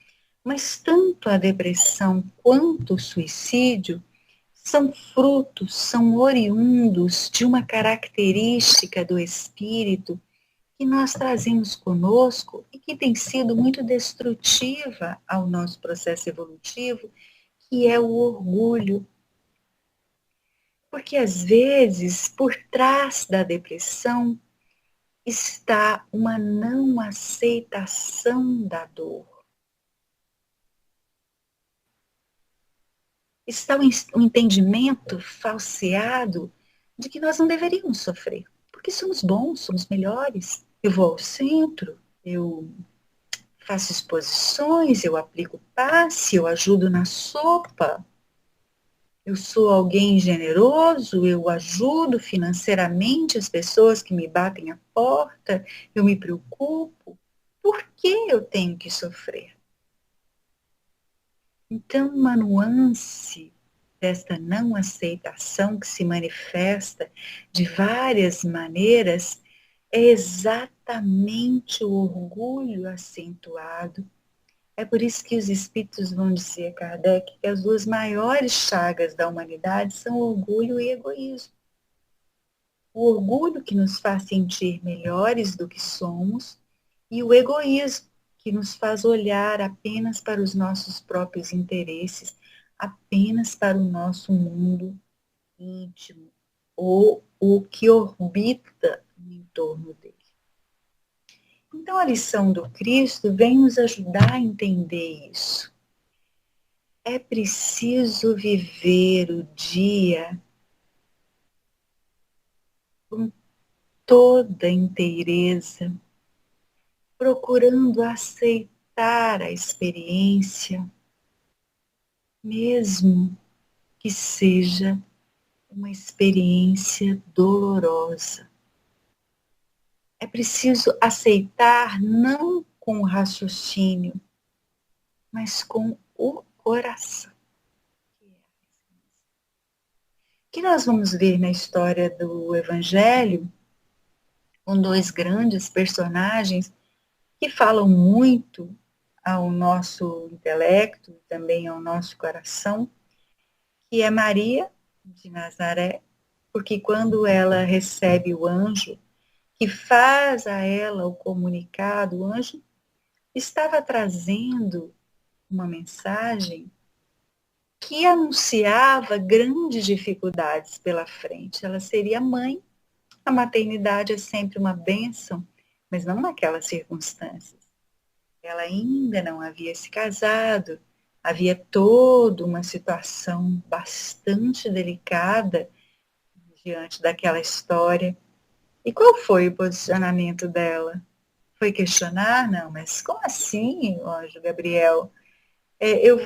B: Mas tanto a depressão quanto o suicídio são frutos, são oriundos de uma característica do espírito que nós trazemos conosco e que tem sido muito destrutiva ao nosso processo evolutivo, que é o orgulho. Porque às vezes, por trás da depressão, está uma não aceitação da dor. Está um entendimento falseado de que nós não deveríamos sofrer, porque somos bons, somos melhores. Eu vou ao centro, eu faço exposições, eu aplico passe, eu ajudo na sopa, eu sou alguém generoso, eu ajudo financeiramente as pessoas que me batem a porta, eu me preocupo. Por que eu tenho que sofrer? Então, uma nuance desta não aceitação que se manifesta de várias maneiras é exatamente o orgulho acentuado. É por isso que os espíritos vão dizer, Kardec, que as duas maiores chagas da humanidade são o orgulho e o egoísmo. O orgulho que nos faz sentir melhores do que somos e o egoísmo que nos faz olhar apenas para os nossos próprios interesses, apenas para o nosso mundo íntimo, ou o que orbita no entorno dele. Então, a lição do Cristo vem nos ajudar a entender isso. É preciso viver o dia com toda inteireza, procurando aceitar a experiência, mesmo que seja uma experiência dolorosa. É preciso aceitar não com o raciocínio, mas com o coração. O que nós vamos ver na história do Evangelho, com dois grandes personagens que falam muito ao nosso intelecto e também ao nosso coração, que é Maria de Nazaré, porque quando ela recebe o anjo, que faz a ela o comunicado, o anjo estava trazendo uma mensagem que anunciava grandes dificuldades pela frente. Ela seria mãe, a maternidade é sempre uma bênção, mas não naquelas circunstâncias. Ela ainda não havia se casado, havia toda uma situação bastante delicada diante daquela história. E qual foi o posicionamento dela? Foi questionar? Não, mas como assim, anjo Gabriel?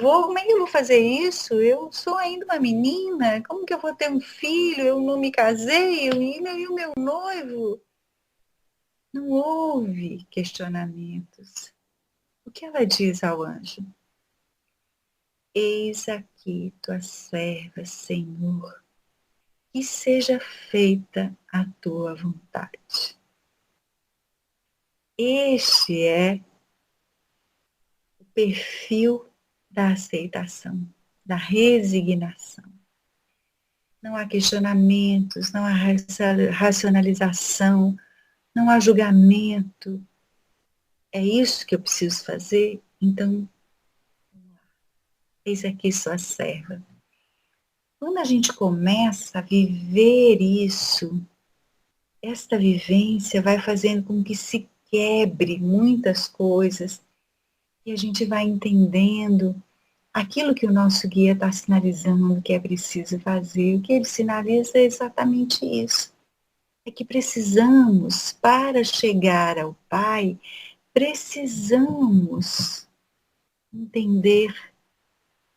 B: Como é que eu vou fazer isso? Eu sou ainda uma menina, como que eu vou ter um filho? Eu não me casei, e o meu noivo? Não houve questionamentos. O que ela diz ao anjo? Eis aqui tua serva, Senhor, que seja feita a tua vontade. Este é o perfil da aceitação, da resignação. Não há questionamentos, não há racionalização, não há julgamento. É isso que eu preciso fazer? Então, eis aqui sua serva. Quando a gente começa a viver isso, esta vivência vai fazendo com que se quebre muitas coisas e a gente vai entendendo aquilo que o nosso guia está sinalizando que é preciso fazer. O que ele sinaliza é exatamente isso. É que precisamos, para chegar ao Pai, precisamos entender,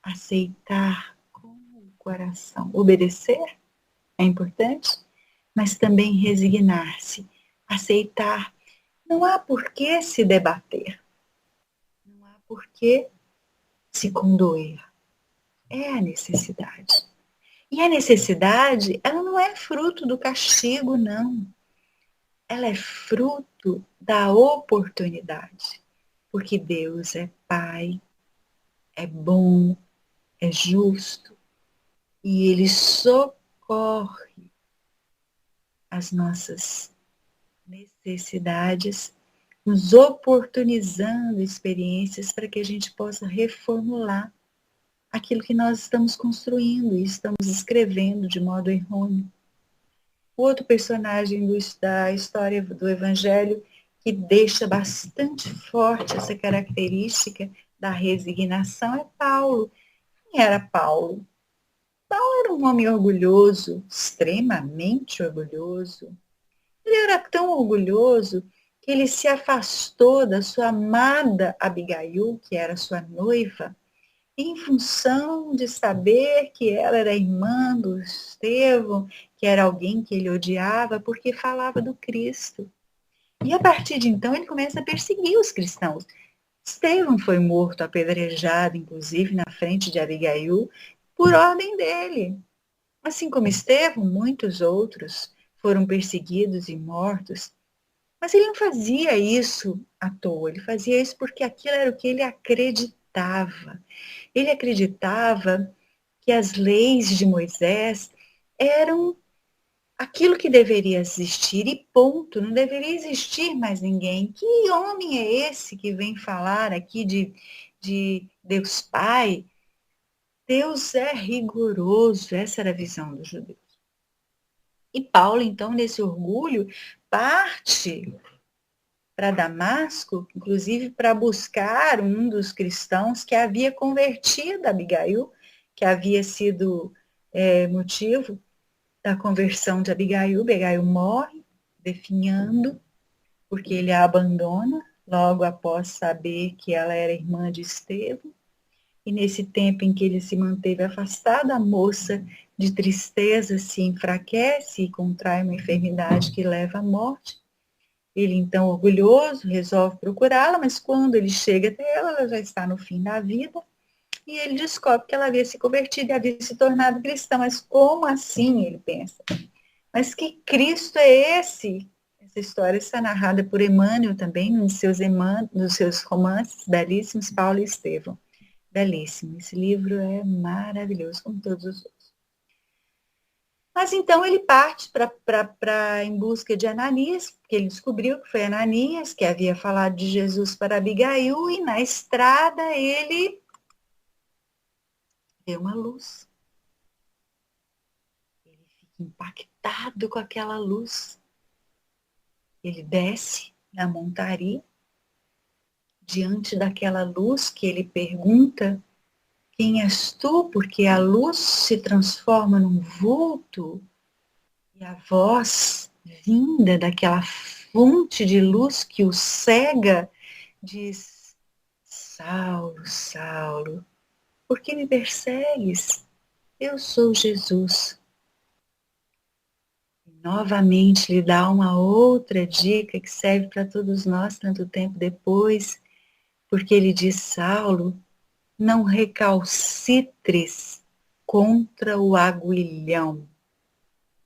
B: aceitar com o coração. Obedecer é importante, mas também resignar-se, aceitar. Não há por que se debater, não há por que se condoer. É a necessidade. E a necessidade, ela não é fruto do castigo, não. Ela é fruto da oportunidade. Porque Deus é Pai, é bom, é justo. E Ele socorre as nossas necessidades, nos oportunizando experiências para que a gente possa reformular aquilo que nós estamos construindo e estamos escrevendo de modo errôneo. O outro personagem da história do Evangelho que deixa bastante forte essa característica da resignação é Paulo. Quem era Paulo? Paulo era um homem orgulhoso, extremamente orgulhoso. Ele era tão orgulhoso que ele se afastou da sua amada Abigail, que era sua noiva, em função de saber que ela era irmã do Estevão, que era alguém que ele odiava, porque falava do Cristo. E a partir de então ele começa a perseguir os cristãos. Estevão foi morto, apedrejado, inclusive, na frente de Abigail, por ordem dele. Assim como Estevão, muitos outros foram perseguidos e mortos. Mas ele não fazia isso à toa, ele fazia isso porque aquilo era o que ele acreditava. Ele acreditava que as leis de Moisés eram aquilo que deveria existir e ponto, não deveria existir mais ninguém. Que homem é esse que vem falar aqui de Deus Pai? Deus é rigoroso, essa era a visão dos judeus. E Paulo, então, nesse orgulho, parte para Damasco, inclusive para buscar um dos cristãos que havia convertido Abigail, que havia sido motivo da conversão de Abigail. Abigail morre, definhando, porque ele a abandona, logo após saber que ela era irmã de Estevão. E nesse tempo em que ele se manteve afastado, a moça de tristeza se enfraquece e contrai uma enfermidade que leva à morte. Ele, então, orgulhoso, resolve procurá-la, mas quando ele chega até ela, ela já está no fim da vida, e ele descobre que ela havia se convertido e havia se tornado cristã. Mas como assim, ele pensa? Mas que Cristo é esse? Essa história está narrada por Emmanuel também, nos seus romances belíssimos, Paulo e Estevão. Belíssimo. Esse livro é maravilhoso, como todos os outros. Mas então ele parte em busca de Ananias, porque ele descobriu que foi Ananias que havia falado de Jesus para Abigail, e na estrada ele vê uma luz. Ele fica impactado com aquela luz. Ele desce na montaria, diante daquela luz que ele pergunta: quem és tu? Porque a luz se transforma num vulto e a voz vinda daquela fonte de luz que o cega diz: Saulo, Saulo, por que me persegues? Eu sou Jesus. E novamente lhe dá uma outra dica que serve para todos nós tanto tempo depois, porque ele diz: Saulo, não recalcitres contra o aguilhão.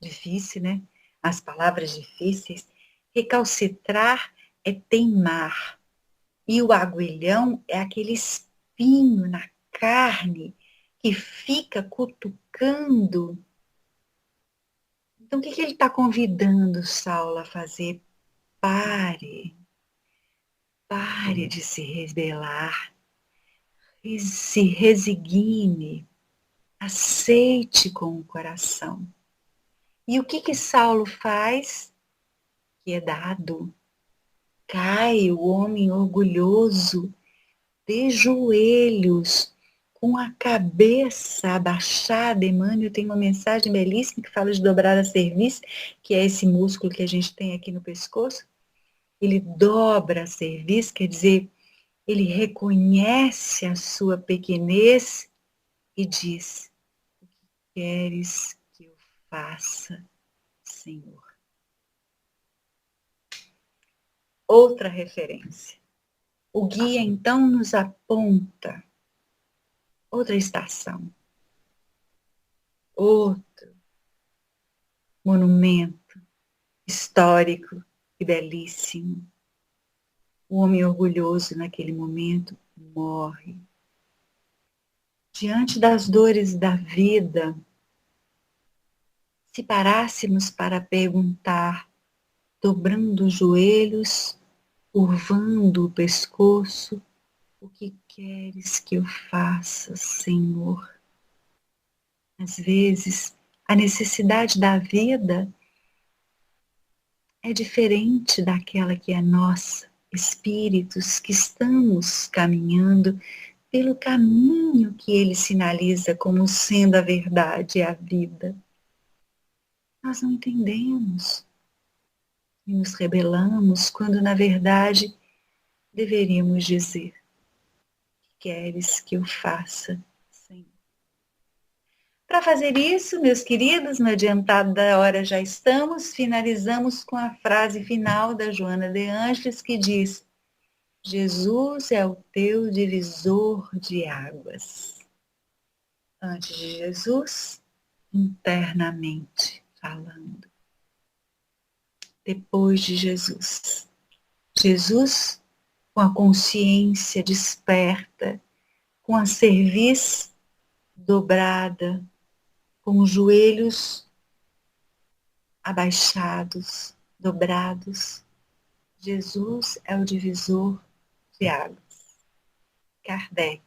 B: Difícil, né? As palavras difíceis. Recalcitrar é teimar. E o aguilhão é aquele espinho na carne que fica cutucando. Então, o que ele está convidando Saulo a fazer? Pare de se rebelar, se resigne, aceite com o coração. E o que Saulo faz? Piedade. Cai o homem orgulhoso de joelhos, com a cabeça abaixada. Emmanuel tem uma mensagem belíssima que fala de dobrar a cerviz, que é esse músculo que a gente tem aqui no pescoço. Ele dobra a cerviz, quer dizer, ele reconhece a sua pequenez e diz: o que queres que eu faça, Senhor? Outra referência. O guia então nos aponta outra estação, outro monumento histórico e belíssimo. O homem orgulhoso naquele momento morre. Diante das dores da vida, se parássemos para perguntar, dobrando os joelhos, curvando o pescoço, o que queres que eu faça, Senhor? Às vezes, a necessidade da vida é diferente daquela que é nossa, espíritos que estamos caminhando pelo caminho que ele sinaliza como sendo a verdade e a vida. Nós não entendemos e nos rebelamos quando, na verdade, deveríamos dizer: que queres que eu faça, Senhor? Para fazer isso, meus queridos, no adiantado da hora já estamos, finalizamos com a frase final da Joana de Ângeles, que diz: Jesus é o teu divisor de águas. Antes de Jesus, internamente falando. Depois de Jesus, Jesus com a consciência desperta, com a cerviz dobrada, com os joelhos abaixados, dobrados. Jesus é o divisor de águas. Kardec,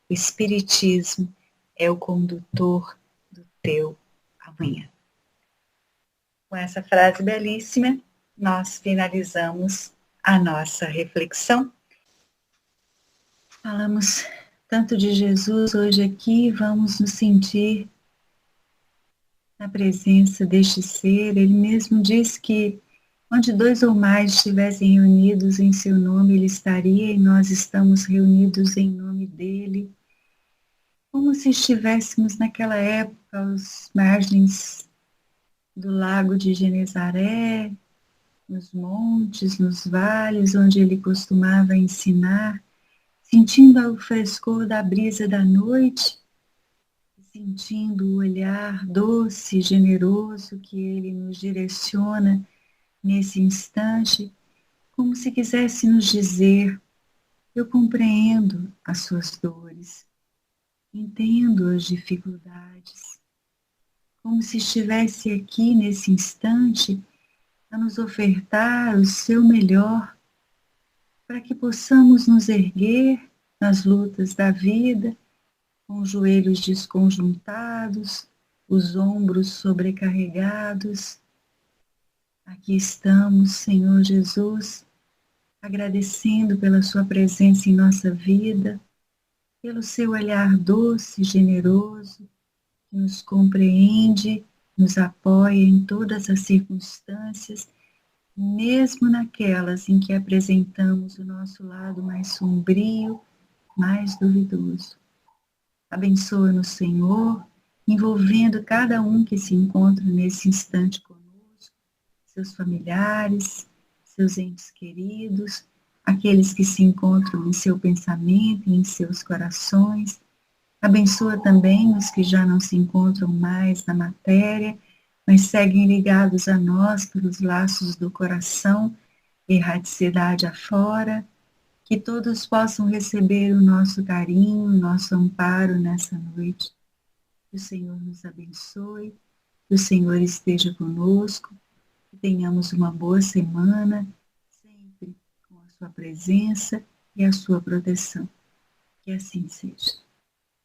B: o Espiritismo é o condutor do teu amanhã. Com essa frase belíssima, nós finalizamos a nossa reflexão. Falamos tanto de Jesus hoje aqui, vamos nos sentir na presença deste ser. Ele mesmo disse que onde 2 ou mais estivessem reunidos em seu nome, ele estaria, e nós estamos reunidos em nome dele, como se estivéssemos naquela época aos margens do lago de Genezaré, nos montes, nos vales, onde ele costumava ensinar, sentindo o frescor da brisa da noite, sentindo o olhar doce e generoso que ele nos direciona nesse instante, como se quisesse nos dizer: eu compreendo as suas dores, entendo as dificuldades, como se estivesse aqui nesse instante a nos ofertar o seu melhor para que possamos nos erguer nas lutas da vida, com os joelhos desconjuntados, os ombros sobrecarregados. Aqui estamos, Senhor Jesus, agradecendo pela sua presença em nossa vida, pelo seu olhar doce e generoso, que nos compreende, nos apoia em todas as circunstâncias, mesmo naquelas em que apresentamos o nosso lado mais sombrio, mais duvidoso. Abençoa-nos, Senhor, envolvendo cada um que se encontra nesse instante conosco, seus familiares, seus entes queridos, aqueles que se encontram em seu pensamento e em seus corações. Abençoa também os que já não se encontram mais na matéria, mas seguem ligados a nós pelos laços do coração, erraticidade afora, Que todos possam receber o nosso carinho, o nosso amparo nessa noite. Que o Senhor nos abençoe, que o Senhor esteja conosco, que tenhamos uma boa semana, sempre com a sua presença e a sua proteção. Que assim seja.